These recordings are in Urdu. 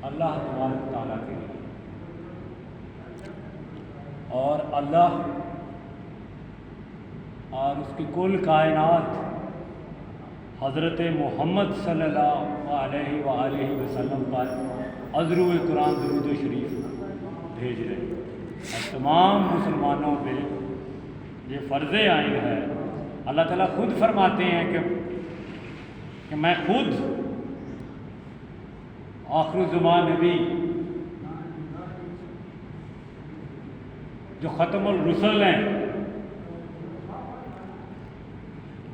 اللہ تبارک تعالیٰ کے لیے، اور اللہ اور اس کی کل کائنات حضرت محمد صلی اللہ علیہ وآلہ وسلم پر عذرو قرآن درود و شریف بھیج رہے ہیں، اور تمام مسلمانوں پہ یہ فرض عین ہے۔ اللہ تعالیٰ خود فرماتے ہیں کہ میں خود آخر الزمان نبی جو ختم الرسل ہیں،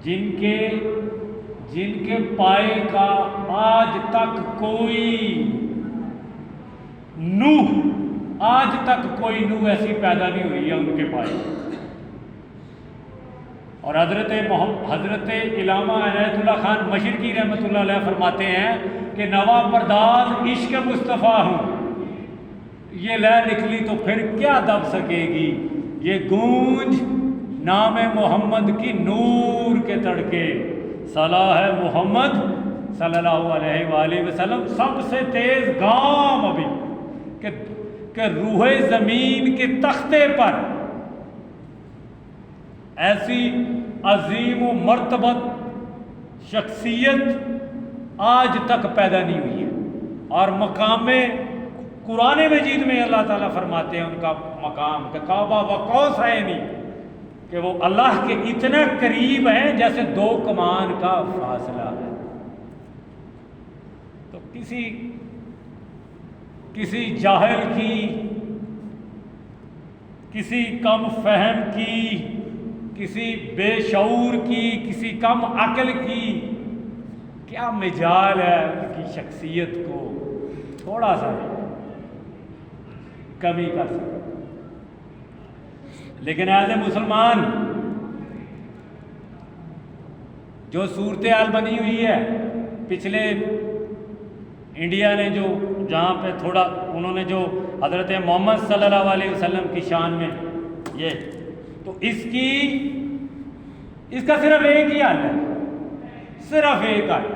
جن کے پائے کا آج تک کوئی نوح ایسی پیدا نہیں ہوئی ہے ان کے پائے۔ اور حضرت علامہ عنایت اللہ خان مشرقی رحمۃ اللہ علیہ فرماتے ہیں کہ نوا پرداز عشق مصطفیٰ ہوں، یہ لے نکلی تو پھر کیا دب سکے گی، یہ گونج نام محمد کی نور کے تڑکے، صلاح ہے محمد صلی اللہ علیہ وآلہ وسلم سب سے تیز گام ابھی کہ روح زمین کے تختے پر ایسی عظیم و مرتبت شخصیت آج تک پیدا نہیں ہوئی ہے۔ اور مقام قرآن مجید میں اللہ تعالیٰ فرماتے ہیں ان کا مقام کہ کعبہ و قوسین، کہ وہ اللہ کے اتنا قریب ہیں جیسے دو کمان کا فاصلہ ہے۔ تو کسی جاہل کی، کسی کم فہم کی، کسی بے شعور کی، کسی کم عقل کی کیا مجال ہے ان کی شخصیت کو تھوڑا سا کمی کر سکے۔ لیکن ایز اے مسلمان جو صورتحال بنی ہوئی ہے، پچھلے انڈیا نے جو جہاں پہ تھوڑا انہوں نے جو حضرت محمد صلی اللہ علیہ وسلم کی شان میں یہ، تو اس کا صرف ایک ہی حل ہے، صرف ایک حل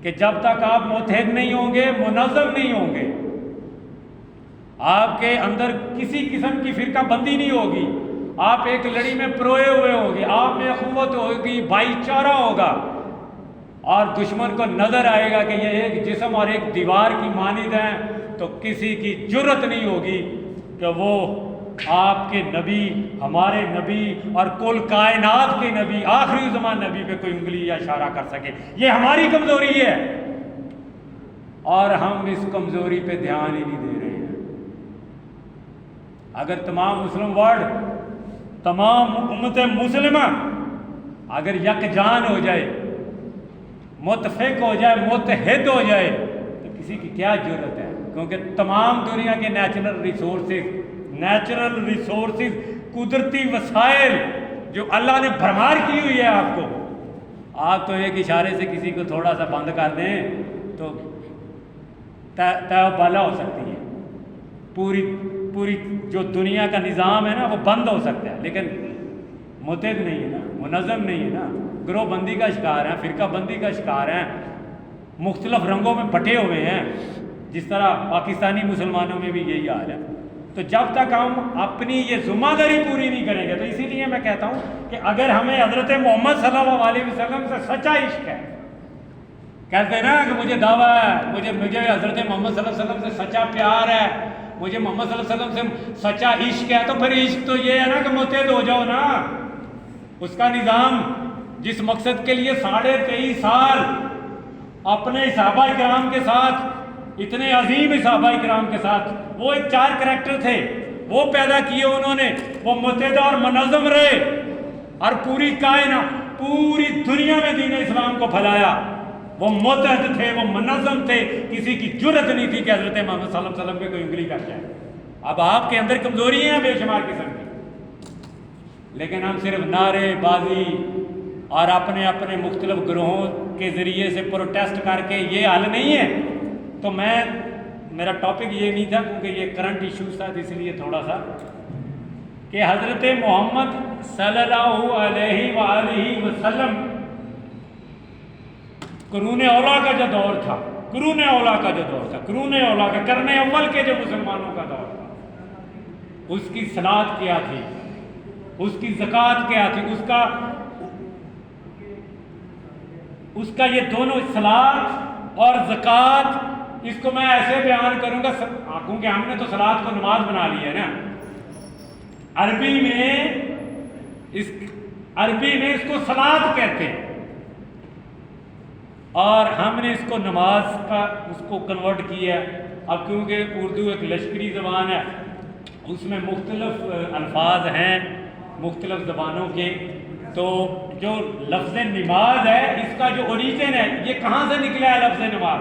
کہ جب تک آپ متحد نہیں ہوں گے، منظم نہیں ہوں گے، آپ کے اندر کسی قسم کی فرقہ بندی نہیں ہوگی، آپ ایک لڑی میں پروئے ہوئے ہوگی، آپ میں اخوت ہوگی، بھائی چارہ ہوگا، اور دشمن کو نظر آئے گا کہ یہ ایک جسم اور ایک دیوار کی مانند ہیں، تو کسی کی جرت نہیں ہوگی کہ وہ آپ کے نبی، ہمارے نبی اور کل کائنات کے نبی، آخری زمان نبی پہ کوئی انگلی یا اشارہ کر سکے۔ یہ ہماری کمزوری ہے، اور ہم اس کمزوری پہ دھیان ہی نہیں دے رہے ہیں۔ اگر تمام مسلم ورلڈ، تمام امت مسلمہ اگر یکجان ہو جائے، متفق ہو جائے، متحد ہو جائے، تو کسی کی کیا ضرورت ہے؟ کیونکہ تمام دنیا کے نیچرل ریسورسز، قدرتی وسائل جو اللہ نے بھرمار کی ہوئی ہے آپ کو، آپ تو ایک اشارے سے کسی کو تھوڑا سا بند کر دیں تو بالا ہو سکتی ہے، پوری جو دنیا کا نظام ہے نا وہ بند ہو سکتا ہے، لیکن متحد نہیں ہے نا، منظم نہیں ہے نا، گروہ بندی کا شکار ہیں، فرقہ بندی کا شکار ہیں، مختلف رنگوں میں بٹے ہوئے ہیں، جس طرح پاکستانی مسلمانوں میں بھی یہی حال ہے۔ تو جب تک ہم اپنی یہ ذمہ داری پوری نہیں کریں گے، تو اسی لیے میں کہتا ہوں کہ اگر ہمیں حضرت محمد صلی اللہ علیہ وسلم سے سچا عشق ہے، کہتے ہیں نا کہ مجھے دعویٰ ہے، مجھے حضرت محمد صلی اللہ علیہ وسلم سے سچا پیار ہے، مجھے محمد صلی اللہ علیہ وسلم سے سچا عشق ہے، تو پھر عشق تو یہ ہے نا کہ متحد ہو جاؤ نا۔ اس کا نظام جس مقصد کے لیے 23.5 سال اپنے صحابہ کرام کے ساتھ، اتنے عظیم صحابہ کرام کے ساتھ، وہ ایک 4 کریکٹر تھے، وہ پیدا کیے انہوں نے، وہ متحد اور منظم رہے، اور پوری کائنات، پوری دنیا میں دین اسلام کو پھیلایا۔ وہ متحد تھے، وہ منظم تھے، کسی کی جرت نہیں تھی کہ حضرت محمد صلی اللہ علیہ وسلم پہ کوئی انگلی کر جائے۔ اب آپ کے اندر کمزوری ہیں بے شمار قسم کی، لیکن ہم صرف نعرے بازی اور اپنے مختلف گروہوں کے ذریعے سے پروٹیسٹ کر کے یہ حل نہیں ہے۔ تو میرا ٹاپک یہ نہیں تھا، کیونکہ یہ کرنٹ ایشوز تھا، اس لیے تھوڑا سا کہ حضرت محمد صلی اللہ علیہ وآلہ وسلم قرون اولیٰ کا جو دور تھا، قرون اولا کا جو دور تھا، قرون اولا کا قرن اول کے جو مسلمانوں کا دور تھا، اس کی صلاۃ کیا تھی، اس کی زکوٰۃ کیا تھی، اس کا یہ دونوں صلاۃ اور زکوٰۃ، اس کو میں ایسے بیان کروں گا کیونکہ ہم نے تو صلاۃ کو نماز بنا لی ہے نا، عربی میں اس کو صلاۃ کہتے ہیں، اور ہم نے اس کو نماز کا اس کو کنورٹ کیا ہے۔ اب کیونکہ اردو ایک لشکری زبان ہے، اس میں مختلف الفاظ ہیں مختلف زبانوں کے، تو جو لفظ نماز ہے اس کا جو اوریجن ہے یہ کہاں سے نکلا ہے؟ لفظ نماز،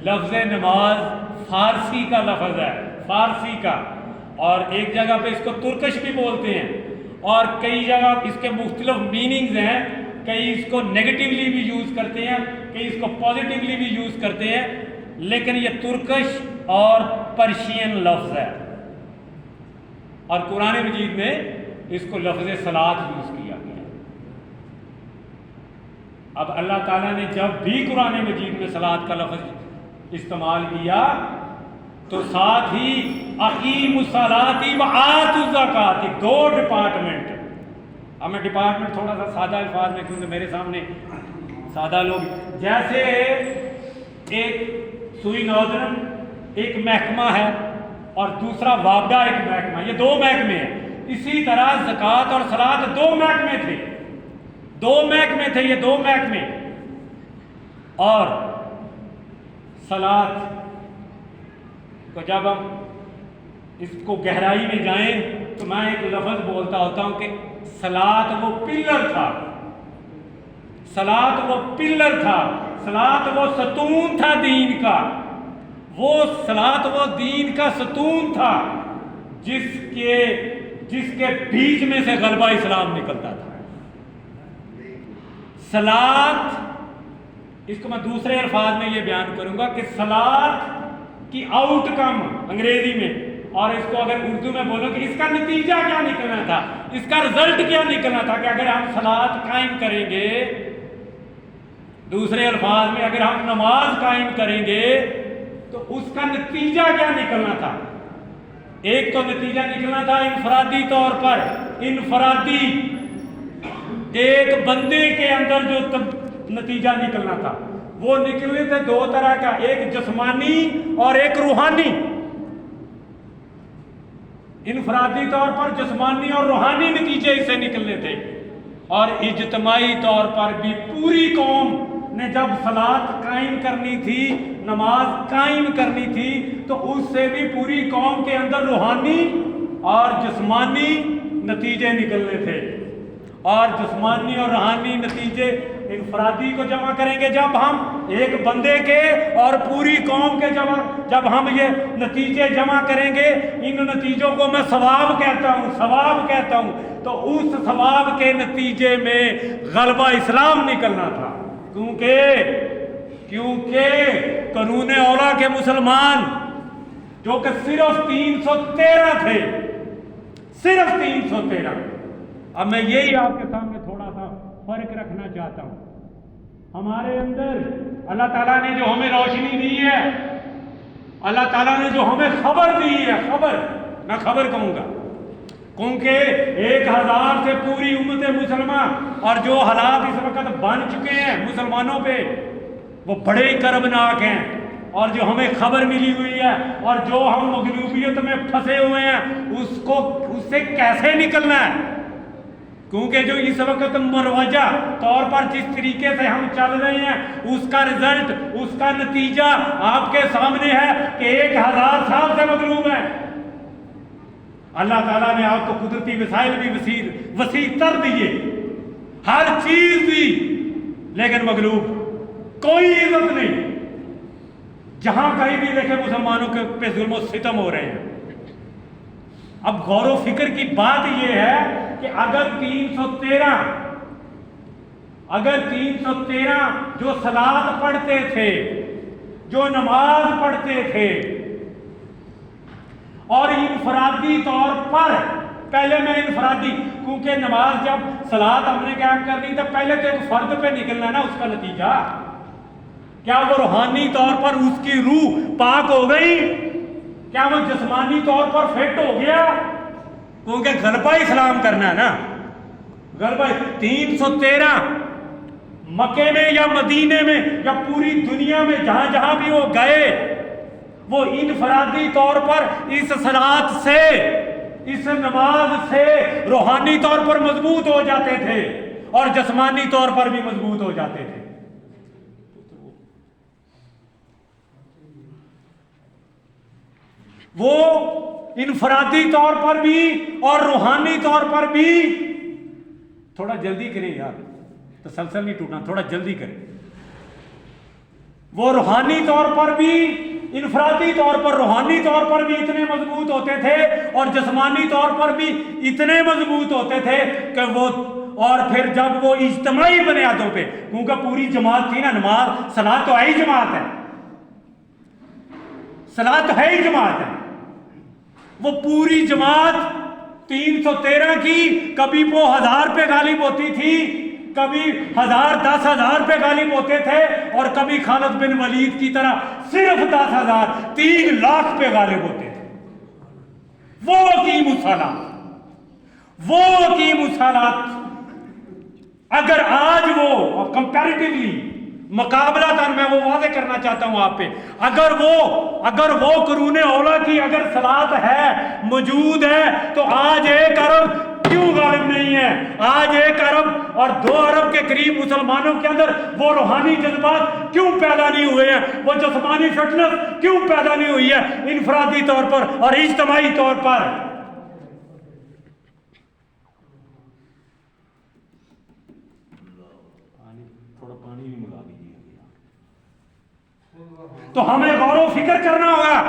لفظ نماز فارسی کا لفظ ہے، فارسی کا، اور ایک جگہ پہ اس کو ترکش بھی بولتے ہیں، اور کئی جگہ اس کے مختلف میننگز ہیں، کئی اس کو نیگیٹیولی بھی یوز کرتے ہیں، کئی اس کو پازیٹیولی بھی یوز کرتے ہیں، لیکن یہ ترکش اور پرشین لفظ ہے، اور قرآن مجید میں اس کو لفظ صلاۃ یوز کیا گیا۔ اب اللہ تعالیٰ نے جب بھی قرآن مجید میں صلاۃ کا لفظ استعمال کیا تو ساتھ ہی اقیموا الصلاۃ وآتوا الزکاۃ، دو ڈپارٹمنٹ، اب میں ڈپارٹمنٹ تھوڑا سا سادہ الفاظ میں، کیونکہ میرے سامنے سادہ لوگ، جیسے ایک سوئی نوزن ایک محکمہ ہے اور دوسرا وابڈا ایک محکمہ، یہ دو محکمے ہیں، اسی طرح زکوٰۃ اور صلاۃ دو محکمے تھے، یہ دو محکمے، اور صلاۃ کو جب ہم اس کو گہرائی میں جائیں تو میں ایک لفظ بولتا ہوتا ہوں کہ صلاۃ وہ پلر تھا، صلاۃ وہ پلر تھا، صلاۃ وہ ستون تھا دین کا، وہ صلاۃ وہ دین کا ستون تھا جس کے بیچ میں سے غلبہ اسلام نکلتا تھا۔ صلاۃ، اس کو میں دوسرے الفاظ میں یہ بیان کروں گا کہ صلاۃ کی آؤٹ کم انگریزی میں، اور اس کو اگر اردو میں بولو کہ اس کا نتیجہ کیا نکلنا تھا، اس کا رزلٹ کیا نکلنا تھا، کہ اگر ہم صلاۃ قائم کریں گے، دوسرے الفاظ میں اگر ہم نماز قائم کریں گے تو اس کا نتیجہ کیا نکلنا تھا؟ ایک تو نتیجہ نکلنا تھا انفرادی طور پر، انفرادی ایک بندے کے اندر جو نتیجہ نکلنا تھا وہ نکلنے تھے دو طرح کا، ایک جسمانی اور ایک روحانی، انفرادی طور پر جسمانی اور روحانی نتیجے اسے نکلنے تھے، اور اجتماعی طور پر بھی پوری قوم نے جب صلاۃ قائم کرنی تھی، نماز قائم کرنی تھی، تو اس سے بھی پوری قوم کے اندر روحانی اور جسمانی نتیجے نکلنے تھے، اور جسمانی اور روحانی نتیجے انفرادی کو جمع کریں گے جب ہم ایک بندے کے اور پوری قوم کے جب ہم یہ نتیجے جمع کریں گے، ان نتیجوں کو میں ثواب کہتا ہوں، تو اس ثواب کے نتیجے میں غلبہ اسلام نکلنا تھا، کیونکہ قرون اولا کے مسلمان جو کہ صرف 313 تھے، صرف 313۔ اب میں یہی آپ کے سامنے تھوڑا سا فرق رکھنا چاہتا ہوں، ہمارے اندر اللہ تعالیٰ نے جو ہمیں روشنی دی ہے، اللہ تعالیٰ نے جو ہمیں خبر دی ہے، میں خبر کہوں گا، کیونکہ 1000 سے پوری امت مسلمہ اور جو حالات اس وقت بن چکے ہیں مسلمانوں پہ وہ بڑے ہی کربناک ہیں، اور جو ہمیں خبر ملی ہوئی ہے اور جو ہم مغلوبیت میں پھنسے ہوئے ہیں اس سے کیسے نکلنا ہے، کیونکہ جو اس وقت مروجہ طور پر جس طریقے سے ہم چل رہے ہیں اس کا رزلٹ، اس کا نتیجہ آپ کے سامنے ہے کہ 1000 سال سے مغلوب ہے۔ اللہ تعالیٰ نے آپ کو قدرتی وسائل بھی وسیع تر دیے، ہر چیز دی، لیکن مغلوب، کوئی عزت نہیں۔ جہاں کہیں بھی دیکھیں مسلمانوں کے پہ ظلم و ستم ہو رہے ہیں۔ اب غور و فکر کی بات یہ ہے کہ اگر 313 جو صلاۃ پڑھتے تھے، جو نماز پڑھتے تھے، اور انفرادی طور پر، پہلے میں انفرادی، کیونکہ نماز جب صلاۃ ہم نے قائم کرنی تو پہلے تو ایک فرد پہ نکلنا نا اس کا نتیجہ، کیا وہ روحانی طور پر اس کی روح پاک ہو گئی؟ کیا وہ جسمانی طور پر فٹ ہو گیا؟ کیونکہ غلبہ اسلام کرنا ہے نا، غلبہ 313 مکے میں یا مدینے میں یا پوری دنیا میں جہاں جہاں بھی وہ گئے، وہ انفرادی طور پر اس صلاۃ سے، اس نماز سے روحانی طور پر مضبوط ہو جاتے تھے اور جسمانی طور پر بھی مضبوط ہو جاتے تھے۔ وہ انفرادی طور پر بھی اور روحانی طور پر بھی، تھوڑا جلدی کریں یار، تسلسل نہیں ٹوٹنا، تھوڑا جلدی کریں۔ وہ روحانی طور پر بھی، انفرادی طور پر، روحانی طور پر بھی اتنے مضبوط ہوتے تھے اور جسمانی طور پر بھی اتنے مضبوط ہوتے تھے کہ وہ، اور پھر جب وہ اجتماعی بنیادوں پہ، کیونکہ پوری جماعت تھی نا، نماز صلاۃ تو ہے ہی جماعت ہے، صلاۃ تو ہے ہی جماعت ہے، وہ پوری جماعت 313 کی، کبھی وہ 1000 پہ غالب ہوتی تھی، کبھی 1000 10,000 پہ غالب ہوتے تھے، اور کبھی خالد بن ولید کی طرح صرف 10,000 3 لاکھ پہ غالب ہوتے تھے۔ وہ عقیم الصلاۃ، وہ عقیم الصلاۃ، اگر آج وہ کمپیریٹیولی مقابلہ تن، میں وہ واضح کرنا چاہتا ہوں آپ پہ، اگر وہ قرون اولا کی اگر صلاۃ ہے، موجود ہے، تو آج 1 ارب کیوں غالب نہیں ہے؟ آج 1 ارب اور 2 ارب کے قریب مسلمانوں کے اندر وہ روحانی جذبات کیوں پیدا نہیں ہوئے ہیں؟ وہ جسمانی فٹنس کیوں پیدا نہیں ہوئی ہے انفرادی طور پر اور اجتماعی طور پر؟ تھوڑا پانی بھی ملا دیجیے۔ تو ہمیں غور و فکر کرنا ہوگا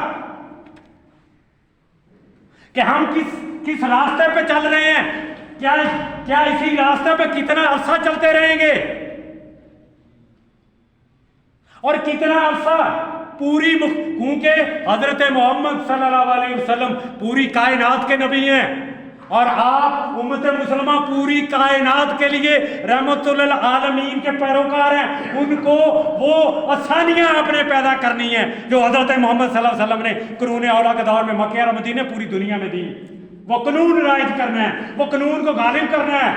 کہ ہم کس راستے پہ چل رہے ہیں، کیا اسی راستے پہ کتنا عرصہ چلتے رہیں گے، اور کتنا عرصہ پوری کیونکہ حضرت محمد صلی اللہ علیہ وسلم پوری کائنات کے نبی ہیں، اور آپ امت مسلمہ پوری کائنات کے لیے رحمت للعالمین کے پیروکار ہیں، ان کو وہ آسانیاں اپنے پیدا کرنی ہیں جو حضرت محمد صلی اللہ علیہ وسلم نے قرون اولا کے دور میں مکہ اور مدینے پوری دنیا میں دی۔ وہ قانون رائج کرنا ہے، وہ قانون کو غالب کرنا ہے۔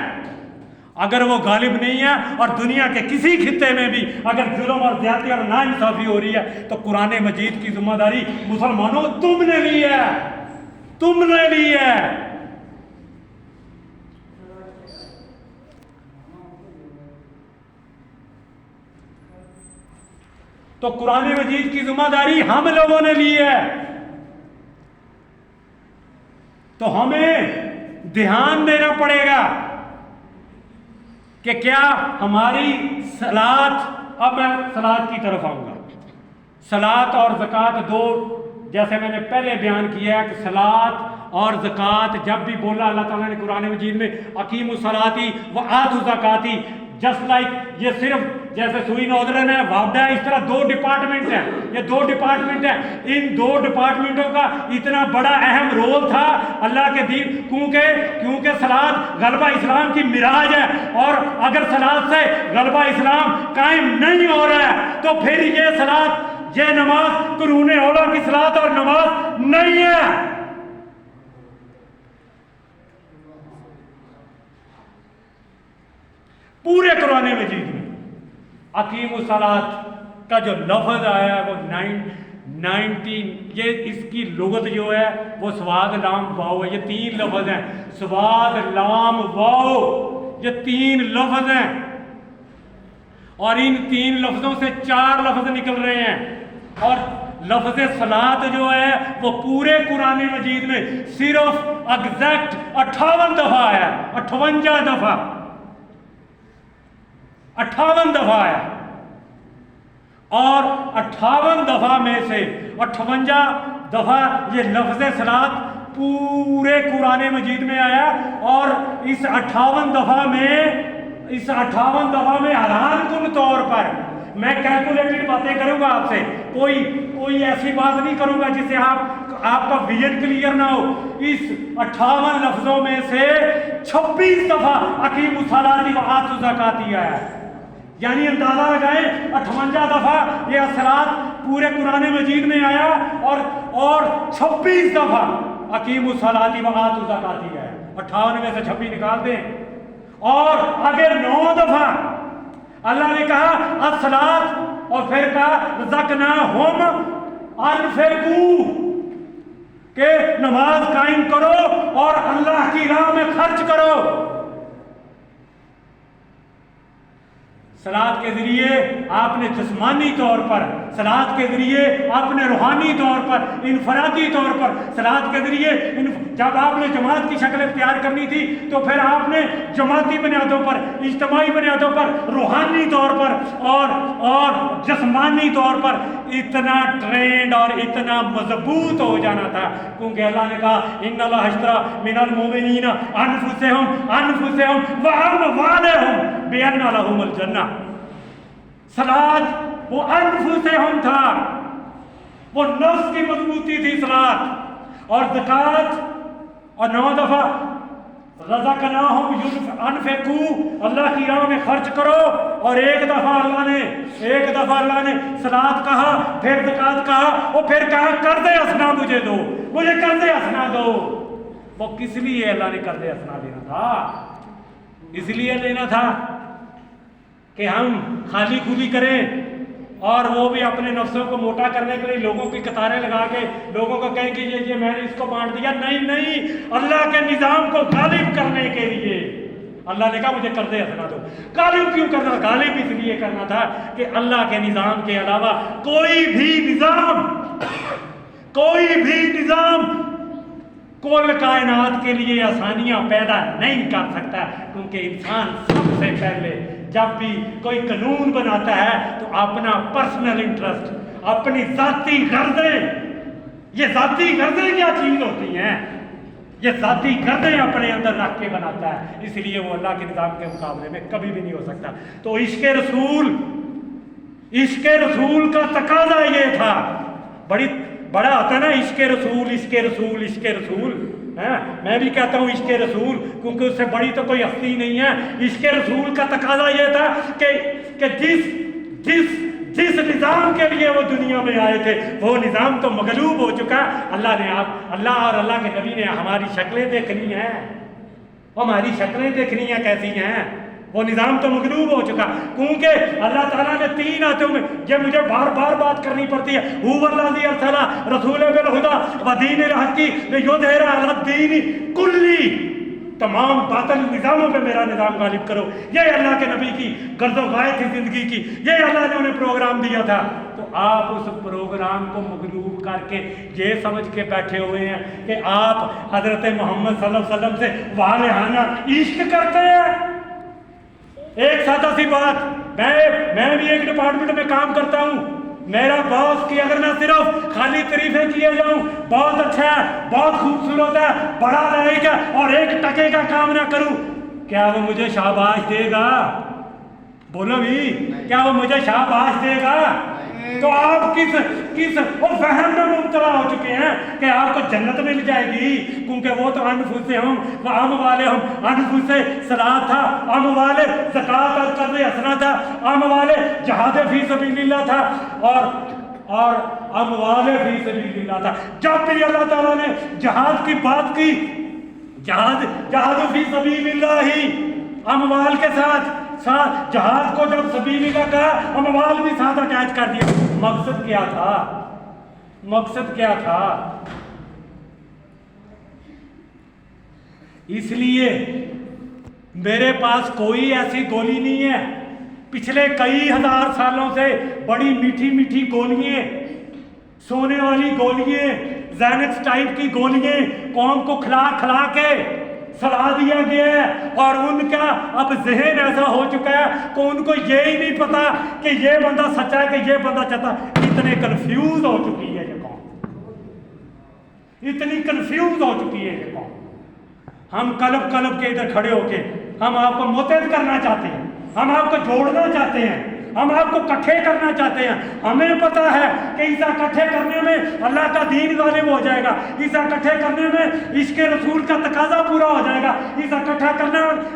اگر وہ غالب نہیں ہے اور دنیا کے کسی خطے میں بھی اگر ظلم اور زیادتی اور ناانصافی ہو رہی ہے، تو قرآن مجید کی ذمہ داری مسلمانوں تم نے لی ہے، تم نے لی ہے۔ تو قرآن مجید کی ذمہ داری ہم لوگوں نے لی ہے، تو ہمیں دھیان دینا پڑے گا کہ کیا ہماری صلاۃ، اب میں صلاۃ کی طرف آؤں گا۔ صلاۃ اور زکوٰۃ دو، جیسے میں نے پہلے بیان کیا ہے کہ صلاۃ اور زکوٰۃ جب بھی بولا اللہ تعالیٰ نے قرآن مجید میں اقیم الصلاۃ وآتوا الزکوٰۃ، جسٹ لائک یہ صرف جیسے سوئی نودرن ہے، وابڈا ہے، اس طرح 2 ڈپارٹمنٹ ہیں، یہ 2 ڈپارٹمنٹ ہیں، ان 2 ڈپارٹمنٹوں کا اتنا بڑا اہم رول تھا اللہ کے دین، کیونکہ صلاۃ غلبہ اسلام کی معراج ہے، اور اگر صلاۃ سے غلبہ اسلام قائم نہیں ہو رہا ہے تو پھر یہ صلاۃ، یہ نماز قرون اولا کی صلاۃ اور نماز نہیں ہے۔ پورے قرآن مجید میں اقیم الصلاۃ کا جو لفظ آیا ہے وہ 19، یہ اس کی لغت جو ہے وہ سواد لام واو ہے، یہ 3 لفظ ہیں، سواد لام واو، یہ 3 لفظ ہیں، اور ان 3 لفظوں سے 4 لفظ نکل رہے ہیں، اور لفظ صلاۃ جو ہے وہ پورے قرآن مجید میں صرف ایگزیکٹ 58 دفعہ آیا ہے، 58 دفعہ، 58 دفعہ ہے، اور 58 دفعہ میں سے 58 دفعہ یہ لفظ صلاۃ پورے قرآن مجید میں آیا، اور اس 58 دفعہ میں حیران کن طور پر میں کیلکولیٹڈ باتیں کروں گا آپ سے، کوئی ایسی بات نہیں کروں گا جس سے آپ کا ویژن کلیئر نہ ہو۔ اس 58 لفظوں میں سے 26 دفعہ اقیم الصلاۃ وآتوا الزکوٰۃ آیا ہے، یعنی اندازہ لگائیں 58 دفعہ یہ اثرات پورے قرآن مجید میں آیا اور 26 دفعہ اقیم الصلاۃ وآتوا الزکاۃ ہے. 58 میں سے 26 نکال دیں. اور اگر 9 دفعہ اللہ نے کہا الصلاۃ اور پھر کہا رزقناہم انفقوا کہ نماز قائم کرو اور اللہ کی راہ میں خرچ کرو. صلاۃ کے ذریعے آپ نے جسمانی طور پر، صلاۃ کے ذریعے آپ نے روحانی طور پر، انفرادی طور پر، صلاۃ کے ذریعے جب آپ نے جماعت کی شکل اختیار کرنی تھی تو پھر آپ نے جماعتی بنیادوں پر، اجتماعی بنیادوں پر، روحانی طور پر اور جسمانی طور پر اتنا ٹرینڈ اور اتنا مضبوط ہو جانا تھا، کیونکہ اللہ نے کہا ان اللہ اشتری من المؤمنین انفسهم واموالهم بان لهم الجنہ. صلاۃ وہ انفسهم تھا، وہ نفس کی مضبوطی تھی صلاۃ. اور زکوٰۃ اور 9 دفعہ رزقناہم انفقوا اللہ کی راہ میں خرچ کرو. اور ایک دفعہ اللہ نے صلاۃ کہا، پھر زکوٰۃ کہا اور پھر کہا قرض حسنہ مجھے دو، مجھے قرض حسنہ دو. وہ کس لیے اللہ نے قرض حسنہ دینا تھا؟ اس لیے لینا تھا کہ ہم خالی خولی کریں اور وہ بھی اپنے نفسوں کو موٹا کرنے کے لیے لوگوں کی قطاریں لگا کے لوگوں کو کہیں کہ یہ میں نے اس کو بانٹ دیا. نہیں، اللہ کے نظام کو غالب کرنے کے لیے اللہ نے کہا مجھے قرض حسنہ دو. غالب کیوں کرنا؟ غالب اس لیے کرنا تھا کہ اللہ کے نظام کے علاوہ کوئی بھی نظام کل کائنات کے لیے آسانیاں پیدا نہیں کر سکتا، کیونکہ انسان سب سے پہلے جب بھی کوئی قانون بناتا ہے تو اپنا پرسنل انٹرسٹ، اپنی ذاتی غرضیں، یہ ذاتی غرضیں کیا چیز ہوتی ہیں؟ یہ ذاتی غرضیں اپنے اندر رکھ کے بناتا ہے، اس لیے وہ اللہ کے نظام کے مقابلے میں کبھی بھی نہیں ہو سکتا. تو عشق رسول کا تقاضا یہ تھا. بڑا ہوتا ہے نا عشق رسول. میں بھی کہتا ہوں عشق رسول کیونکہ اس سے بڑی تو کوئی ہستی نہیں ہے. عشق رسول کا تقاضا یہ تھا کہ جس نظام کے لیے وہ دنیا میں آئے تھے وہ نظام تو مغلوب ہو چکا. اللہ اور اللہ کے نبی نے ہماری شکلیں دیکھنی ہیں، ہماری شکلیں دیکھنی ہیں کیسی ہیں. وہ نظام تو مغلوب ہو چکا، کیونکہ اللہ تعالیٰ نے 3 آیتوں میں، یہ مجھے بار بار بات کرنی پڑتی ہے، هو الذی ارسل رسولہ بالہدی ودین الحق لیظہرہ علی الدین کلہ. تمام باطل نظاموں پہ میرا نظام غالب کرو. یہ اللہ کے نبی کی غرض و غایت تھی زندگی کی، یہ اللہ نے انہیں پروگرام دیا تھا. تو آپ اس پروگرام کو مغلوب کر کے یہ سمجھ کے بیٹھے ہوئے ہیں کہ آپ حضرت محمد صلی اللہ علیہ وسلم سے والہانہ عشق کرتے ہیں. ایک سادہ سی بات، میں بھی ایک ڈپارٹمنٹ میں کام کرتا ہوں. میرا باس کی اگر میں صرف خالی تعریفیں کیے جاؤں، بہت اچھا ہے، بہت خوبصورت ہے، بڑا لائق ہے، اور 1 ٹکے کا کام نہ کروں، کیا وہ مجھے شاباش دے گا؟ بولو بھی، کیا وہ مجھے شاباش دے گا؟ تو آپ کس فہم میں مبتلا ہو چکے ہیں کہ آپ کو جنت مل جائے گی، کیونکہ وہ تو انفسہم واموالہم، انفس سے صلاۃ تھا، اموال زکوٰۃ اور قرض حسنہ تھا، اموال جہاد فی سبیل اللہ تھا، اور اموال فی سبیل اللہ تھا. جب بھی اللہ تعالیٰ نے جہاد کی بات کی، جہاد فی سبیل اللہ ہی اموال کے ساتھ جہاد کو جب سبیل اللہ کہا، اموال بھی ساتھ اٹیچ کر دیا. مقصد کیا تھا؟ اس لیے میرے پاس کوئی ایسی گولی نہیں ہے. پچھلے کئی ہزار سالوں سے بڑی میٹھی گولیاں، سونے والی گولیاں، زینکس ٹائپ کی گولیاں قوم کو کھلا کے سلا دیا گیا ہے، اور ان کا اب ذہن ایسا ہو چکا ہے کہ ان کو یہی نہیں پتا کہ یہ بندہ سچا ہے کہ یہ بندہ چاہتا. اتنے کنفیوز ہو چکی ہے یہ قوم، اتنی کنفیوز ہو چکی ہے یہ قوم. ہم کلب کے ادھر کھڑے ہو کے ہم آپ کو متحد کرنا چاہتے ہیں، ہم آپ کو جوڑنا چاہتے ہیں، ہم آپ کو اکٹھے کرنا چاہتے ہیں. ہمیں پتا ہے کہ اسے اکٹھے کرنے میں اللہ کا دین غالب ہو جائے گا, اسے اکٹھے کرنے میں عشق رسول کا تقاضا پورا ہو جائے گا, اسے اکٹھا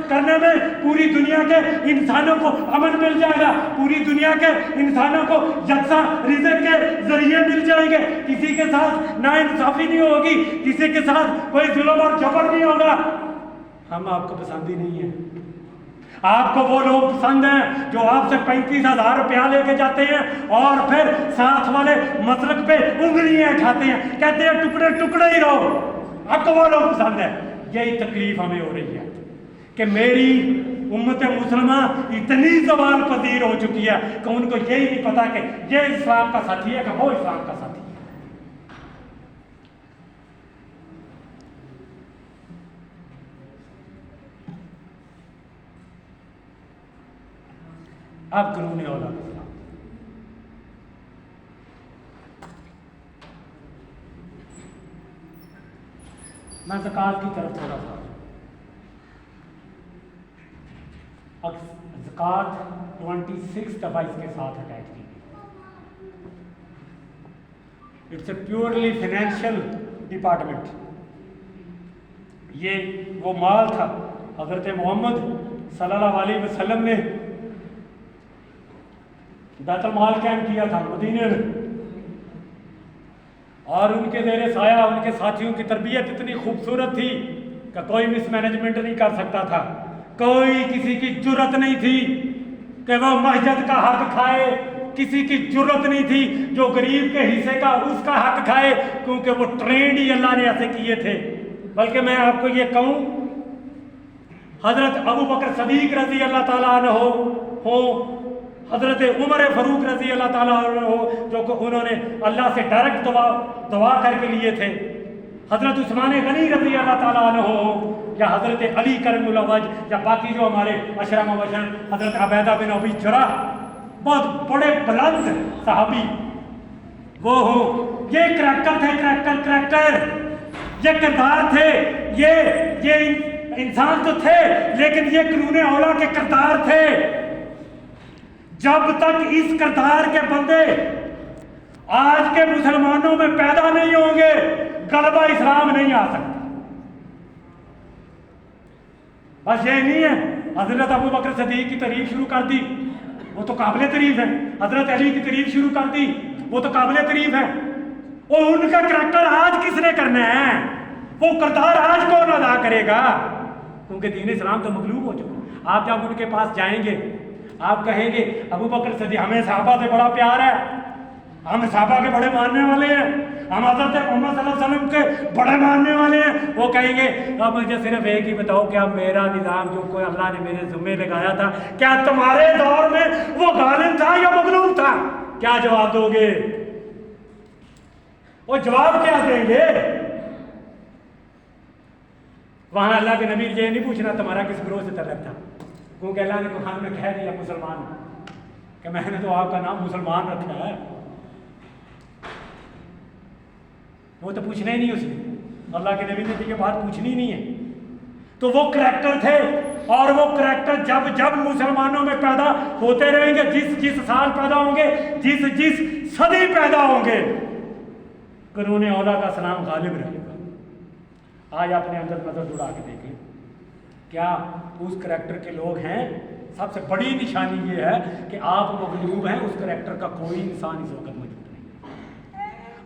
کرنے میں پوری دنیا کے انسانوں کو امن مل جائے گا, پوری دنیا کے انسانوں کو یکساں رزق کے ذریعے مل جائیں گے, کسی کے ساتھ ناانصافی نہیں ہوگی, کسی کے ساتھ کوئی ظلم اور جبر نہیں ہوگا. ہم آپ کو پسند ہی نہیں ہیں. آپ کو وہ لوگ پسند ہیں جو آپ سے 35,000 روپیہ لے کے جاتے ہیں اور پھر ساتھ والے مسلک پہ انگلیاں کھاتے ہیں, کہتے ہیں ٹکڑے ٹکڑے ہی رہو. آپ کو وہ لوگ پسند ہیں. یہی تکلیف ہمیں ہو رہی ہے کہ میری امت مسلمہ اتنی زوال پذیر ہو چکی ہے کہ ان کو یہی نہیں پتا کہ یہ اسلام کا ساتھی ہے کہ وہ اسلام کا ساتھی ہے. اب قرون اولا کا سلام. میں زکوٰۃ کی طرف تھوڑا سا, زکوٰۃ 26 دفعہ اس کے ساتھ اٹیچ کی گئی. It's a purely financial department. یہ وہ مال تھا حضرت محمد صلی اللہ علیہ وسلم نے بیت المال قائم کیا تھا مدینے میں, اور ان کے زیر سایہ ان کے ساتھیوں کی تربیت اتنی خوبصورت تھی کہ کوئی مس مینجمنٹ نہیں کر سکتا تھا. کوئی کسی کی جرت نہیں تھی کہ وہ مسجد کا حق کھائے, کسی کی جرت نہیں تھی جو غریب کے حصے کا اس کا حق کھائے, کیونکہ وہ ٹرینڈ ہی اللہ نے ایسے کیے تھے. بلکہ میں آپ کو یہ کہوں, حضرت ابو بکر صدیق رضی اللہ تعالیٰ عنہ ہو, حضرت عمر فاروق رضی اللہ تعالیٰ عنہ ہو, جو کہ انہوں نے اللہ سے ڈائریکٹ دعا کر کے لیے تھے, حضرت عثمان غنی رضی اللہ تعالیٰ عنہ ہو, یا حضرت علی کرم اللہ وجہ, یا باقی جو ہمارے عشرہ مبشر حضرت عبیدہ بن ابی جراح, بہت بڑے بلند صحابی وہ ہوں. یہ کریکٹر تھے, کریکٹر یہ کردار تھے, یہ انسان تو تھے لیکن یہ قرون اولا کے کردار تھے. جب تک اس کردار کے بندے آج کے مسلمانوں میں پیدا نہیں ہوں گے غلبہ اسلام نہیں آ سکتا. بس یہ نہیں ہے حضرت ابو بکر صدیق کی تعریف شروع کر دی, وہ تو قابل تعریف ہے. حضرت علی کی تعریف شروع کر دی, وہ تو قابل تعریف ہے. اور ان کا کریکٹر آج کس نے کرنا ہے, وہ کردار آج کون ادا کرے گا, کیونکہ دین اسلام تو مغلوب ہو چکا. آپ جب ان کے پاس جائیں گے آپ کہیں گے ابو بکر صدیق, ہمیں صحابہ سے بڑا پیار ہے, ہم صحابہ کے بڑے ماننے والے ہیں, ہم حضرت محمد صلی اللہ علیہ وسلم کے بڑے ماننے والے ہیں. وہ کہیں گے اب مجھے صرف ایک ہی بتاؤ, کیا میرا نظام جو کوئی اللہ نے میرے ذمے لگایا تھا کیا تمہارے دور میں وہ غالب تھا یا مغلوب تھا؟ کیا جواب دو گے؟ وہ جواب کیا دیں گے؟ وہاں اللہ کے نبی یہ نہیں پوچھنا تمہارا کس گروہ سے تعلق تھا, کیونکہ اللہ نے قرآن میں کہہ دیا مسلمان, کہ میں نے تو آپ کا نام مسلمان رکھا ہے. وہ تو پوچھنا ہی نہیں اس نے, اللہ کے نبی نے تو یہ بات پوچھنی نہیں ہے. تو وہ کریکٹر تھے, اور وہ کریکٹر جب مسلمانوں میں پیدا ہوتے رہیں گے, جس سال پیدا ہوں گے, جس صدی پیدا ہوں گے, قرون اولا کا سلام غالب رہے گا. آج اپنے اندر نظر دوڑا کے دیکھیں, کیا اس کریکٹر کے لوگ ہیں؟ سب سے بڑی نشانی یہ ہے کہ آپ مغلوب ہیں, اس کریکٹر کا کوئی انسان اس وقت موجود نہیں.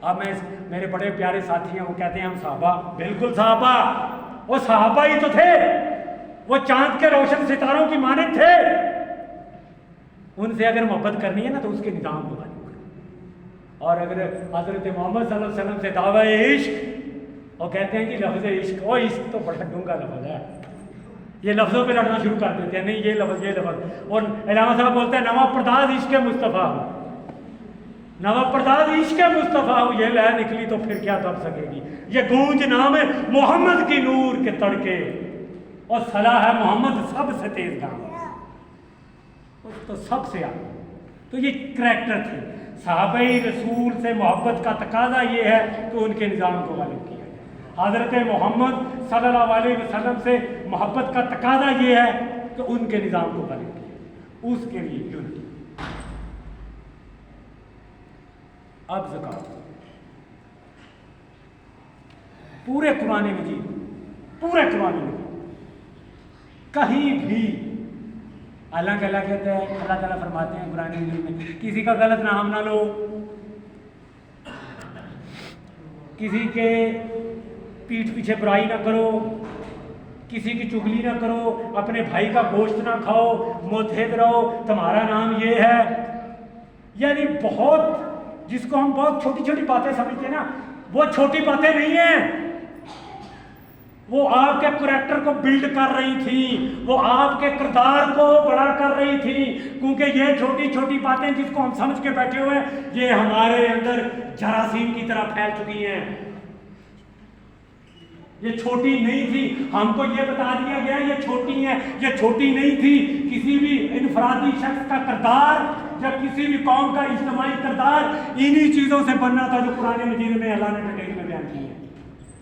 اب میرے بڑے پیارے ساتھی ہیں, وہ کہتے ہیں ہم صحابہ, بالکل صحابہ, وہ صحابہ ہی تو تھے, وہ چاند کے روشن ستاروں کی مانند تھے. ان سے اگر محبت کرنی ہے نا تو اس کے نظام کو غالب کرو. اور اگر حضرت محمد صلی اللہ علیہ وسلم سے دعوی عشق, وہ کہتے ہیں کہ لفظ عشق, وہ عشق تو بڑا ڈونگا لفظ ہے, یہ لفظوں پہ لڑنا شروع کر دیتے ہیں, نہیں یہ لفظ. اور علامہ صاحب بولتے ہیں نوا پرداز عشق مصطفیٰ, نوا پرداز عشق مصطفیٰ, یہ لہ نکلی تو پھر کیا دب سکے گی. یہ گونج نام ہے محمد کی نور کے تڑکے, اور صلاح ہے محمد سب سے تیز گام, تو سب سے آگے. تو یہ کریکٹر تھے. صحابہ رسول سے محبت کا تقاضا یہ ہے کہ ان کے نظام کو غالب کیا جائے. حضرت محمد صلی اللہ علیہ وسلم سے محبت کا تقاضا یہ ہے کہ ان کے نظام کو غالب کیا جائے. اس کے لیے یونٹی. اب زکات پورے قرآن مجید کہیں بھی اللہ تعالیٰ کہتے ہیں، اللہ تعالیٰ فرماتے ہیں قرآن مجید میں کسی کا غلط نام نہ لو، کسی کے پیٹھ پیچھے برائی نہ کرو، کسی کی چگلی نہ کرو، اپنے بھائی کا گوشت نہ کھاؤ، متحد رہو، تمہارا نام یہ ہے. یعنی بہت، جس کو ہم بہت چھوٹی چھوٹی باتیں سمجھتے ہیں نا، وہ چھوٹی باتیں نہیں ہیں، وہ آپ کے کریکٹر کو بلڈ کر رہی تھی، وہ آپ کے کردار کو بڑا کر رہی تھی. کیونکہ یہ چھوٹی چھوٹی باتیں جس کو ہم سمجھ کے بیٹھے ہوئے ہیں، یہ ہمارے اندر جراثیم کی طرح پھیل چکی ہیں. یہ چھوٹی نہیں تھی، ہم کو یہ بتا دیا گیا یہ چھوٹی ہے، یہ چھوٹی نہیں تھی. کسی بھی انفرادی شخص کا کردار یا کسی بھی قوم کا اجتماعی کردار انہی چیزوں سے بننا تھا جو قرآن مجید میں اللہ نے ڈیٹیل میں بیان کی ہے.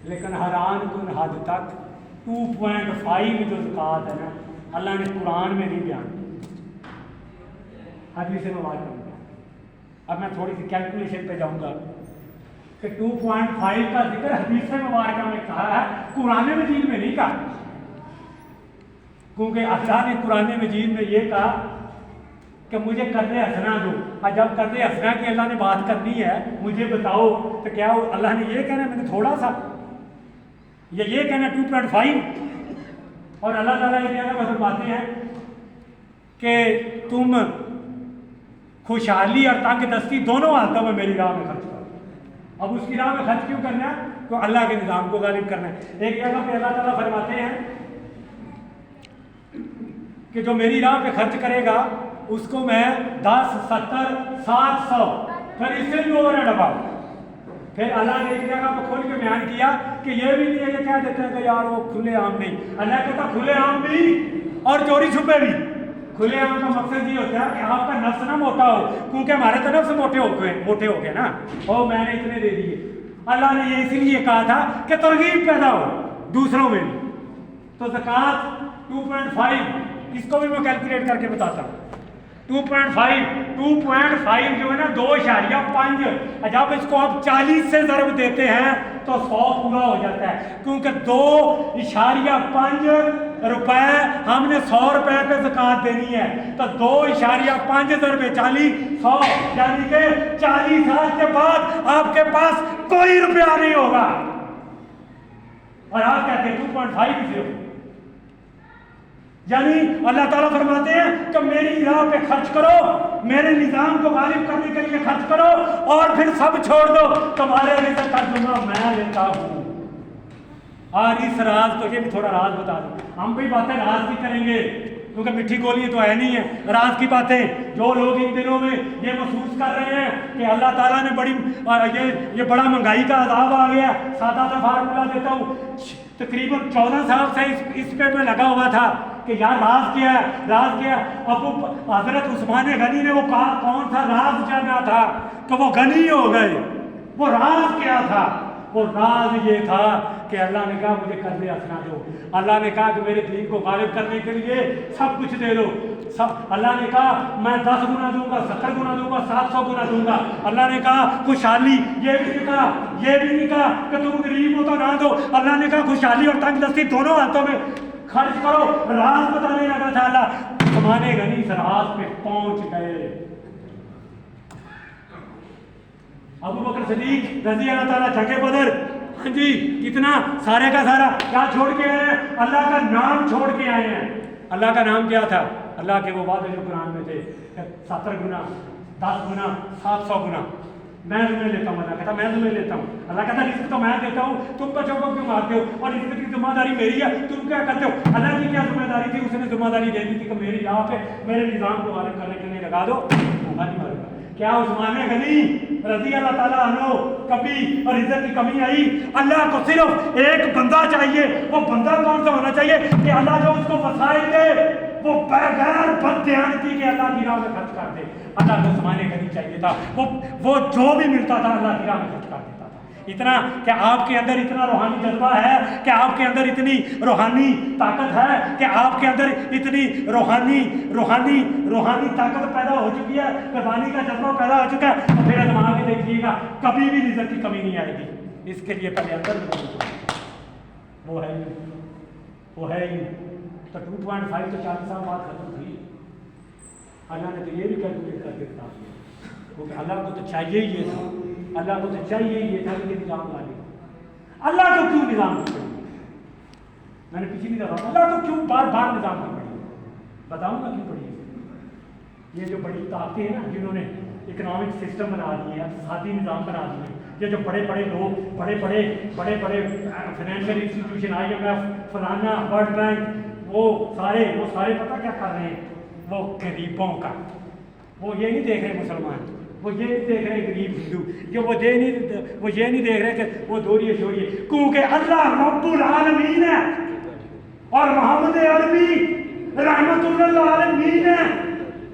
لیکن حیران کن حد تک 2.5 جو زکوٰۃ ہے نا، اللہ نے قرآن میں نہیں بیان کی، حدیث مبارکہ میں. اب میں تھوڑی سی کیلکولیشن پہ جاؤں گا کہ 2.5 کا ذکر حدیث مبارکہ میں کہا ہے، قرآن مجید میں نہیں کہا. کیونکہ اللہ نے قرآن مجید میں یہ کہا کہ مجھے قرض حسنہ دو. اور جب قرض حسنہ کی اللہ نے بات کرنی ہے، مجھے بتاؤ، تو کیا اللہ نے یہ کہنا ہے میں نے تھوڑا سا، یا یہ کہنا 2.5. اور اللہ تعالیٰ یہ کہنا فرماتے ہیں کہ تم خوشحالی اور تنگ دستی دونوں حالتوں میں میری راہ میں خرچ کرو. اب اس کی راہ میں خرچ کیوں کرنا ہے؟ تو اللہ کے نظام کو غالب کرنا ہے. ایک جگہ پہ اللہ تعالیٰ فرماتے ہیں کہ جو میری راہ پہ خرچ کرے گا اس کو میں 10 70 700 پھر اس سے بھی اوور ہے ڈبا. پھر اللہ نے ایک جگہ پہ کھول کے بیان کیا کہ یہ بھی نہیں ہے، یہ کہہ دیتے ہیں کہ یار وہ کھلے عام نہیں. اللہ کہتا کھلے عام بھی اور چوری چھپے بھی. کھلے عام کا مقصد یہ ہوتا ہے کہ آپ کا نفس نہ موٹا ہو، کیونکہ ہمارے تو نفس موٹے ہو گئے نا، او میں نے اتنے دے دیے. اللہ نے یہ اسی لیے کہا تھا کہ ترغیب پیدا ہو دوسروں میں بھی. تو زکوٰۃ 2.5 اس کو بھی میں کیلکولیٹ کر کے بتاتا ہوں. 2.5 جو ہے نا 2.5، جب اس کو آپ 40 سے ضرب دیتے ہیں تو 100 پورا ہو جاتا ہے. کیونکہ 2.5 روپے ہم نے 100 روپے پہ زکوٰۃ دینی ہے، تو 2.5 ضرب 40 100، یعنی کہ 40 سال کے بعد آپ کے پاس کوئی روپیہ نہیں ہوگا. اور آپ کہتے ہیں 2.5 سے. یعنی اللہ تعالیٰ فرماتے ہیں کہ میری راہ پہ خرچ کرو، میرے نظام کو غالب کرنے کے لیے خرچ کرو، اور پھر سب چھوڑ دو، تمہارے رزق کا ذمہ میں لیتا ہوں. اور اس راز کو، یہ بھی تھوڑا راز بتا دوں، ہم بھی باتیں راز کی کریں گے کیونکہ میٹھی گولی تو ہے نہیں ہے. راز کی باتیں جو لوگ ان دنوں میں یہ محسوس کر رہے ہیں کہ اللہ تعالیٰ نے بڑی یہ بڑا مہنگائی کا عذاب آ گیا. سادہ سا فارمولہ دیتا ہوں، تقریباً 14 سال سے اس پہ میں لگا ہوا تھا کہ یار راز کیا ہے، راز کیا ہے. اب وہ حضرت عثمان غنی نے وہ کہا کون سا راز جانا تھا کہ وہ غنی ہو گئے. وہ راز کیا تھا؟ وہ راز یہ تھا کہ اللہ نے کہا مجھے قرض حسنہ دو. اللہ نے کہا کہ میرے دین کو غالب کرنے کے لیے سب کچھ دے دو. اللہ نے کہا میں 10 گنا دوں گا، 70 گنا دوں گا، 700 گنا دوں گا. اللہ نے کہا خوشحالی، یہ بھی نہیں کہا، یہ بھی نہیں کہا کہ تم غریب ہو تو نہ دو. اللہ نے کہا خوشحالی اور تنگ دستی دونوں حالتوں میں خرچ کرو. راز بتانے لگا تھا اللہ. عثمان غنی اس راز پہ پہنچ گئے. ابو بکر صدیق رضی اللہ تعالیٰ جنگ بدر، ہاں جی، کتنا سارے کا سارا کیا چھوڑ کے آئے ہیں؟ اللہ کا نام چھوڑ کے آئے ہیں. اللہ کا نام کیا تھا؟ اللہ کے وہ وعدے جو قرآن میں تھے، 70 گنا، 10 گنا، 700 گنا میں تمہیں لیتا ہوں. اللہ کہتا میں تمہیں لیتا ہوں. اللہ کہتا رزق تو میں دیتا ہوں، تم بچوں کو کیوں مارتے ہو؟ اور رزق کی ذمہ داری میری ہے، تم کیا کرتے ہو؟ اللہ کی کیا ذمہ داری تھی؟ اس نے ذمہ داری دے دی تھی کہ میری راہ پہ میرے نظام کو غالب کرنے کے لیے لگا دو، بھوکا نہیں مارے گا. کیا عثمان غنی رضی اللہ تعالیٰ عنہ کبھی رزق کی کمی آئی؟ اللہ کو صرف ایک بندہ چاہیے. وہ بندہ کون سا ہونا چاہیے کہ اللہ جو اس کو وسائل دے وہ بغیر بددیانتی کے اللہ کی راہ میں خرچ کر دے. اللہ کو عثمان غنی چاہیے تھا، وہ جو بھی ملتا تھا اللہ کی راہ میں خرچ کر دیتا تھا. اتنا کہ آپ کے اندر اتنا روحانی جذبہ ہے کہ آپ کے اندر اتنی روحانی طاقت ہے کہ آپ کے اندر اتنی روحانی طاقت پیدا ہو چکی ہے، قربانی کا جذبہ پیدا ہو چکا ہے، تو پھر آزما کے دیکھیے گا کبھی بھی رزق کی کمی نہیں آئے گی۔ اس کے لیے پہلے اندر وہ ہے ہی تو 2.5 تو 40 سال بعد ختم تھی۔ اللہ نے تو یہ بھی کیلکولیٹ کر کے بتا دیا، کیونکہ اللہ کو تو چاہیے ہی یہ تھا، اللہ کو تو چاہیے ہی یہ تھا کہ نظام لا لیا۔ اللہ کو کیوں نظام کی پڑی؟ میں نے پچھلی دفعہ اللہ کو کیوں بار بار نظام کی پڑی بتاؤں گا کیوں پڑی ہے۔ یہ جو بڑی طاقتیں ہیں نا جنہوں نے اکنامک سسٹم بنا دیے، اقتصادی نظام بنا دیے، یہ جو بڑے بڑے لوگ بڑے بڑے فائنینشیل انسٹیٹیوشن IMF فلانا ورلڈ بینک وہ سارے پتہ کیا کر رہے ہیں؟ وہ غریبوں کا، وہ یہ نہیں دیکھ رہے مسلمان، وہ یہ نہیں دیکھ رہے غریب ہندو، کہ وہ یہ نہیں دیکھ رہے کہ وہ دوریے شوریے، کیونکہ اللہ رب العالمین ہے اور محمد عربی رحمت اللہ عالمین ہے،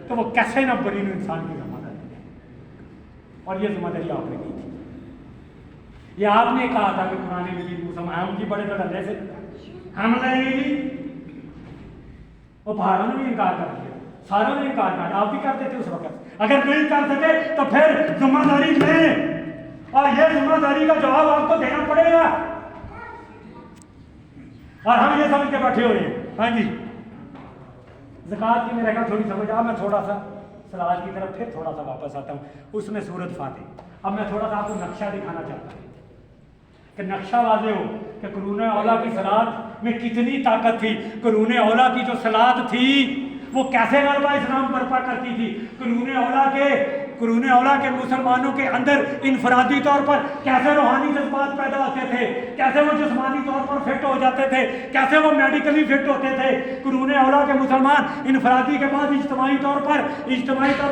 تو وہ کیسے نہ برین انسان کی ذمہ داری ہے۔ اور یہ ذمہ داری آپ نے کی تھی، یہ آپ نے کہا تھا کہ قرآن مجید مسلمان کی بڑے ڈنڈے سے ہم لیں گے، وہ پہاڑوں نے بھی انکار کر دیا، ساروں نے انکار کر دیا، آپ بھی کرتے تھے اس وقت۔ اگر نہیں کر سکے تو پھر ذمہ داری لیں، اور یہ ذمہ داری کا جواب آپ کو دینا پڑے گا۔ اور ہم یہ سمجھ کے بیٹھے ہوئے ہیں ہاں جی زکوٰۃ کی میرے کہا تھوڑی سمجھ میں تھوڑا سا سلاد کی طرف پھر تھوڑا سا واپس آتا ہوں، اس میں سورۃ فاتح۔ اب میں تھوڑا سا آپ کو نقشہ دکھانا چاہتا ہوں کہ نقشہ واضح ہو کہ قرون اولیٰ کی صلات میں کتنی طاقت تھی۔ قرون اولیٰ کی جو صلات تھی وہ کیسے غلبہ اسلام برپا کرتی تھی۔ قرون اولیٰ کے مسلمانوں کے اندر انفرادی طور پر کیسے روحانی جذبات پیدا ہوتے تھے، کیسے وہ جسمانی طور پر فٹ ہو جاتے تھے، کیسے وہ میڈیکلی فٹ ہوتے تھے۔ قرون اولیٰ کے مسلمان انفرادی کے بعد اجتماعی طور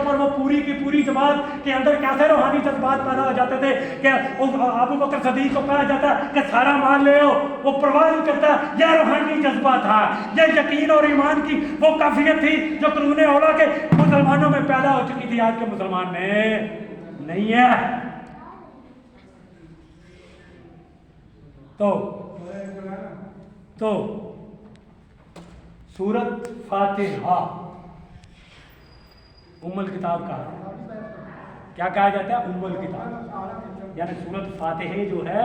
پر وہ پوری کی پوری جماعت کے اندر کیسے روحانی جذبات پیدا ہو جاتے تھے کہ ابو بکر صدیق کو کہا جاتا کہ سارا مال لے آؤ، وہ پرواہ نہیں کرتا۔ یہ روحانی جذبہ تھا، یہ یقین اور ایمان کی وہ کیفیت تھی جو قرون اولیٰ کے مسلمانوں میں پیدا ہو چکی تھی، آج کے مسلمان میں نہیں ہے۔ تو سورۃ فاتحہ ام الکتاب کیا کہا جاتا ہے؟ ام الکتاب، یعنی سورۃ فاتحہ جو ہے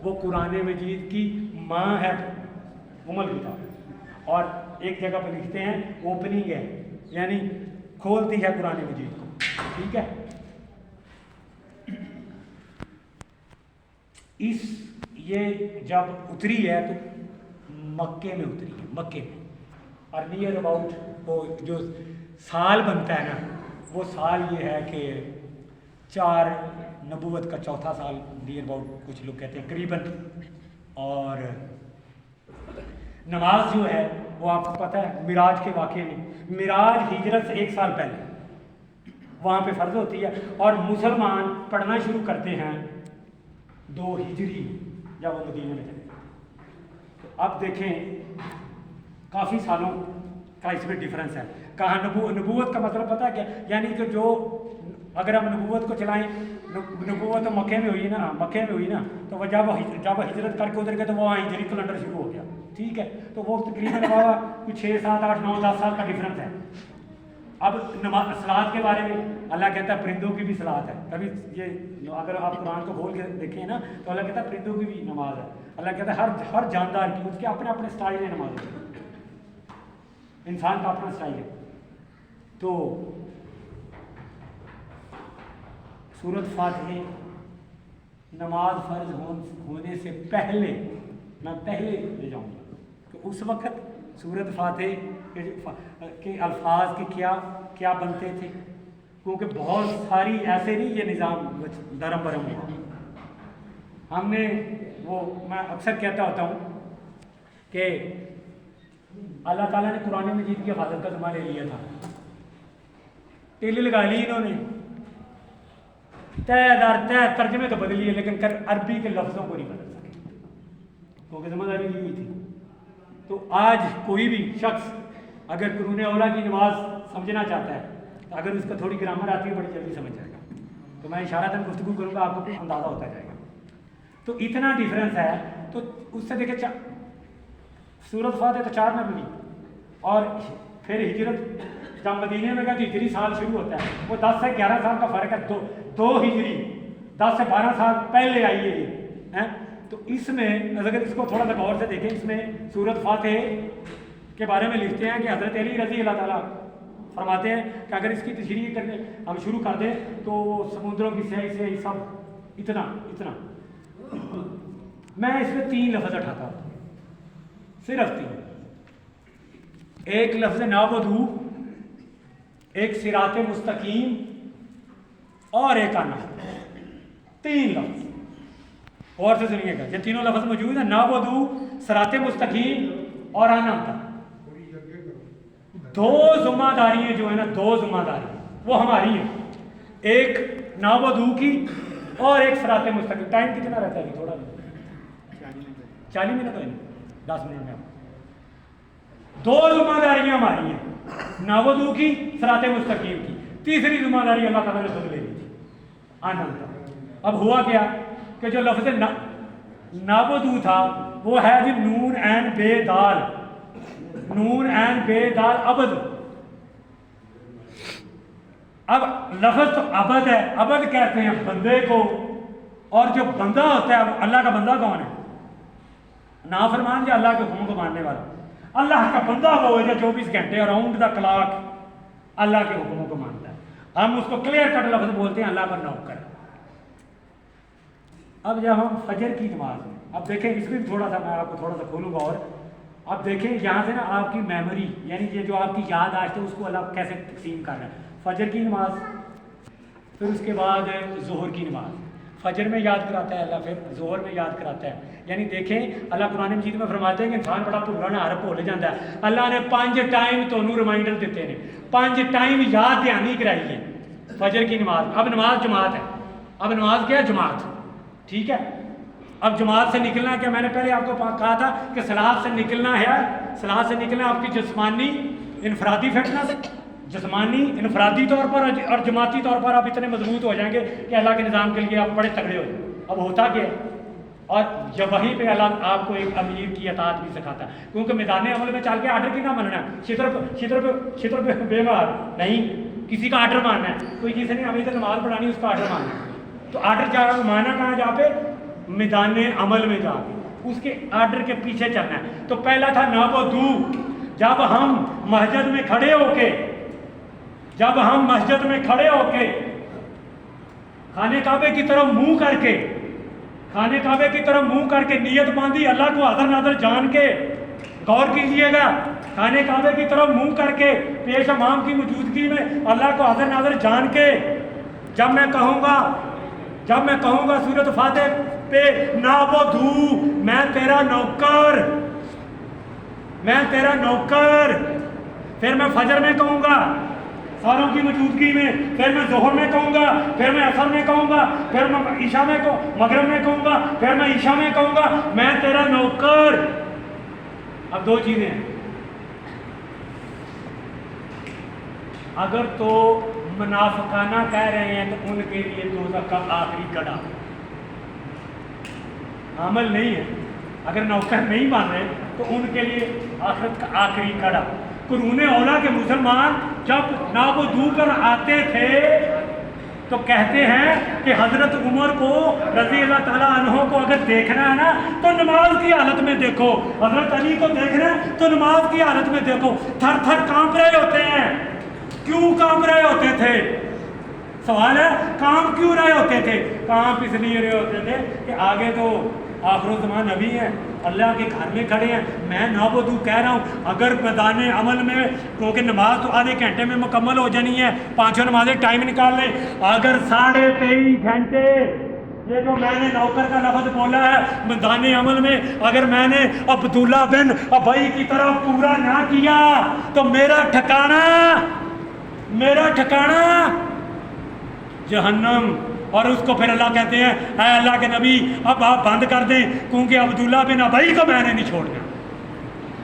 وہ قرآن مجید کی ماں ہے، ام الکتاب۔ اور ایک جگہ پہ لکھتے ہیں اوپننگ ہے، یعنی کھولتی ہے قرآن مجید کو، ٹھیک ہے۔ یہ جب اتری ہے تو مکے میں اتری ہے، مکے میں، اور نیئر اباؤٹ وہ جو سال بنتا ہے نا وہ سال یہ ہے کہ 4 نبوت کا چوتھا سال نیئر اباؤٹ کچھ لوگ کہتے ہیں قریباً۔ اور نماز جو ہے وہ آپ کو پتہ ہے معراج کے واقعے میں، معراج ہجرت سے 1 سال پہلے وہاں پہ فرض ہوتی ہے، اور مسلمان پڑھنا شروع کرتے ہیں 2 ہجری جب وہ مدینہ میں چلے۔ تو اب دیکھیں کافی سالوں کا اس میں ڈفرینس ہے۔ کہاں نبوت کا مطلب پتہ ہے کیا؟ یعنی کہ جو اگر ہم نبوت کو چلائیں، نبوت تو مکے میں ہوئی نا، تو وہ جب ہجرت کر کے ادھر گئے تو وہاں ہجری کیلنڈر شروع ہو گیا، ٹھیک ہے۔ تو وہ تقریباً 6 7 8 9 10 سال کا ڈفرینس ہے۔ اب صلات کے بارے میں اللہ کہتا ہے پرندوں کی بھی صلات ہے۔ کبھی یہ اگر آپ قرآن کو کھول کے دیکھیں نا تو اللہ کہتا ہے پرندوں کی بھی نماز ہے۔ اللہ کہتا ہے ہر جاندار کی اس کے اپنے اپنے سٹائل ہے نماز، انسان کا اپنا سٹائل ہے۔ تو سورۃ فاتحہ نماز فرض ہونے سے پہلے، میں پہلے لے جاؤں گا کہ اس وقت سورۃ فاتحہ کے الفاظ کے کیا بنتے تھے، کیونکہ بہت ساری ایسے نہیں یہ نظام درم برم ہوا۔ ہم نے میں اکثر کہتا ہوتا ہوں کہ اللہ تعالیٰ نے قرآن مجید کی حفاظت کا ذمہ لے لیا تھا، ٹیلی لگا لی انہوں نے، ترجمے تو بدل لیے لیکن عربی کے لفظوں کو نہیں بدل سکے، کیونکہ ذمہ داری لی ہوئی تھی۔ تو آج کوئی بھی شخص اگر قرون اولیٰ کی نماز سمجھنا چاہتا ہے تو اگر اس کو تھوڑی گرامر آتی ہے بڑی جلدی سمجھ جائے گا۔ تو میں اشارتاً گفتگو کروں گا، آپ کو اندازہ ہوتا جائے گا۔ تو اتنا ڈفرینس ہے. تو اس سے دیکھیں سورۃ فاتح تو 4 میں بنی اور پھر ہجرت جب مدینے میں گیا تو ہجری سال شروع ہوتا ہے, وہ 10 سے 11 سال کا فرق ہے. دو ہجری 10 سے 12 سال پہلے آئی ہے یہ. تو اس میں اگر اس کو تھوڑا سا غور سے دیکھیں, اس میں سورۃ فاتح کے بارے میں لکھتے ہیں کہ حضرت علی رضی اللہ تعالیٰ فرماتے ہیں کہ اگر اس کی تشریح کرنے ہم شروع کر دیں تو سمندروں کی سیاہی سب اتنا. میں اس میں 3 لفظ اٹھاتا ہوں, صرف 3. ایک لفظ نابودو, ایک صراط مستقیم اور ایک آنا. 3 لفظ اور سے سنیے گا, یہ تینوں لفظ موجود ہیں, نابودو, صراط مستقیم اور آنا. 2 ذمہ داریاں جو ہیں نا, 2 ذمہ داریاں وہ ہماری ہیں, ایک نابودو کی اور ایک صراط مستقیم. ٹائم کتنا رہتا ہے؟ تھوڑا 40 منٹ تو نہیں, 10 منٹ میں. 2 ذمہ داریاں ہماری ہیں, نابودو کی, صراط مستقیم کی. تیسری ذمہ داری اللہ تعالیٰ نے خود لے لی تھی, آنا. اب ہوا کیا کہ جو لفظ نابودو تھا وہ ہے جی نون این بے دال, نون این بے دال عبد. اب لفظ تو عبد ہے, عبد کہتے ہیں بندے کو, اور جو بندہ ہوتا ہے اللہ کا بندہ کون ہے؟ نافرمان یا اللہ کے حکم کو ماننے والا. اللہ کا بندہ وہ ہے جو 24 گھنٹے اراؤنڈ دا کلاک اللہ کے حکموں کو مانتا ہے. ہم اس کو کلیئر کٹ لفظ بولتے ہیں اللہ کا نوکر. اب جب ہم فجر کی نماز میں, اب دیکھیں اس میں تھوڑا سا میں آپ کو تھوڑا سا کھولوں گا, اور اب دیکھیں یہاں سے نا آپ کی میموری یعنی یہ جو آپ کی یاد آج تھے اس کو اللہ کیسے تقسیم کر رہا ہے. فجر کی نماز, پھر اس کے بعد ظہر کی نماز. فجر میں یاد کراتا ہے اللہ, پھر ظہر میں یاد کراتا ہے. یعنی دیکھیں اللہ قرآن مجید میں فرماتے ہیں کہ انسان بڑا پرانا ہر بھول جاتا ہے. اللہ نے 5 ٹائم تمہیں ریمائنڈر دیتے ہیں, 5 ٹائم یاد دہانی کرائی ہے فجر کی نماز. اب نماز جماعت ہے, اب نماز کیا ہے؟ جماعت. ٹھیک ہے, اب جماعت سے نکلنا کیا؟ میں نے پہلے آپ کو کہا تھا کہ صلاۃ سے نکلنا ہے, صلاۃ سے نکلنا آپ کی جسمانی انفرادی فٹنس, جسمانی انفرادی طور پر اور جماعتی طور پر آپ اتنے مضبوط ہو جائیں گے کہ اللہ کے نظام کے لیے آپ بڑے تگڑے ہو جائیں. اب ہوتا کیا ہے, اور جب وہیں پہ اللہ آپ کو ایک امیر کی اطاعت بھی سکھاتا ہے, کیونکہ میدان عمل میں چل کے آرڈر کی نہ ماننا ہے, شطر پہ بے مار نہیں, کسی کا آرڈر ماننا ہے. کوئی جس نے ابھی تک نماز پڑھانی اس کا آرڈر ماننا ہے, تو آرڈر کیا مانا کہاں جہاں پہ میدان عمل میں جا کے اس کے آرڈر کے پیچھے چلنا ہے. تو پہلا تھا نابودو, جب ہم مسجد میں کھڑے ہو کے, جب ہم مسجد میں کھڑے ہو کے خانہ کعبے کی طرف منہ کر کے, خانہ کعبے کی طرف منہ کر کے نیت باندھی اللہ کو حاضر ناظر جان کے, غور کیجئے گا, خانہ کعبے کی طرف منہ کر کے پیش امام کی موجودگی میں اللہ کو حاضر ناظر جان کے, جب میں کہوں گا سورۃ فاتح پہ نابودو, میں تیرا نوکر, میں تیرا نوکر, پھر میں فجر میں کہوں گا ساروں کی موجودگی میں, پھر میں ظہر میں کہوں گا, پھر میں عصر میں کہوں گا, پھر میں عشاء میں مغرب میں کہوں گا, پھر میں عشاء میں کہوں گا میں تیرا نوکر. اب 2 چیزیں ہیں, اگر تو منافقانہ کہہ رہے ہیں تو ان کے لیے دوزخ کا آخری کڑا, عمل نہیں ہے. اگر نوکر نہیں مان رہے تو ان کے لیے آخرت کا آخری کڑا. قرون اولیٰ کے مسلمان جب نابودو پر آتے تھے تو کہتے ہیں کہ حضرت عمر کو رضی اللہ تعالیٰ عنہ کو اگر دیکھنا ہے نا تو نماز کی حالت میں دیکھو, حضرت علی کو دیکھنا ہے تو نماز کی حالت میں دیکھو. تھر تھر کانپ رہے ہوتے ہیں. کیوں کانپ رہے ہوتے تھے؟ سوال ہے کام کیوں رہے ہوتے تھے؟ کام اس لیے رہے ہوتے تھے کہ آگے تو آخر الزمان نبی ہیں, اللہ کے گھر میں کھڑے ہیں. میں نابودو کہہ رہا ہوں, اگر میدان عمل میں, کیونکہ نماز تو آدھے گھنٹے میں مکمل ہو جانی ہے, 5 نمازیں ٹائم نکال لیں, اگر 23.5 گھنٹے یہ جو میں نے نوکر کا لفظ بولا ہے میدان عمل میں, اگر میں نے عبداللہ بن ابی کی طرف پورا نہ کیا تو میرا ٹھکانہ جہنم. اور اس کو پھر اللہ کہتے ہیں اے اللہ کے نبی اب آپ بند کر دیں, کیونکہ عبداللہ بن ابی کو میں نے نہیں چھوڑنا.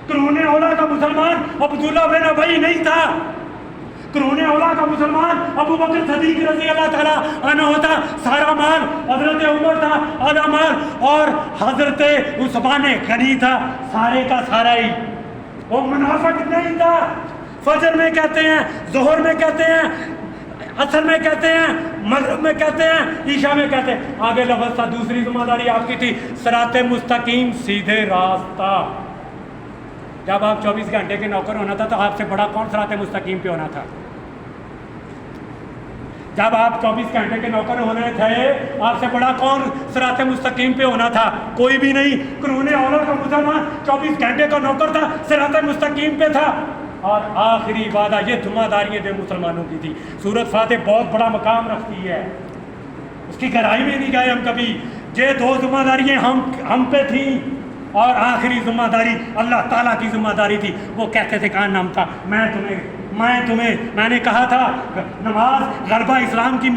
قرون اولیٰ کا مسلمان عبداللہ بن ابی نہیں تھا, قرون اولا کا مسلمان ابو بکر صدیق رضی اللہ تعالیٰ عنہ ہوتا، سارا مال حضرت عمر تھا، آدھا مال، اور حضرت عثمان غنی تھا، سارے کا سارا ہی، وہ منافق نہیں تھا۔ فجر میں کہتے ہیں، ظہر میں کہتے ہیں، عصر میں کہتے ہیں، مغرب میں کہتے ہیں، عشاء میں کہتے ہیں۔ آگے لفظ تھا، دوسری ذمہ داری آپ کی تھی صراط مستقیم، سیدھے راستہ۔ جب آپ 24 گھنٹے کے نوکر ہونا تھا تو آپ سے بڑا کون صراط مستقیم پہ ہونا تھا؟ جب آپ 24 گھنٹے کے نوکر ہونے تھے، آپ سے بڑا کون صراط مستقیم پہ ہونا تھا؟ کوئی بھی نہیں۔ قرون اولا کا مسلمان 24 گھنٹے کا نوکر تھا، صراط مستقیم پہ تھا۔ اور آخری وعدہ، یہ ذمہ داریاں جو مسلمانوں کی تھی۔ سورۃ فاتح بہت بڑا مقام رکھتی ہے، اس کی گہرائی میں نہیں گئے ہم کبھی۔ یہ دو ذمہ داریاں ہم پہ تھیں، اور آخری ذمہ داری اللہ تعالیٰ کی ذمہ داری تھی۔ وہ کہتے تھے، کہاں نام تھا، میں نے کہا تھا نماز غلبہ اسلام کی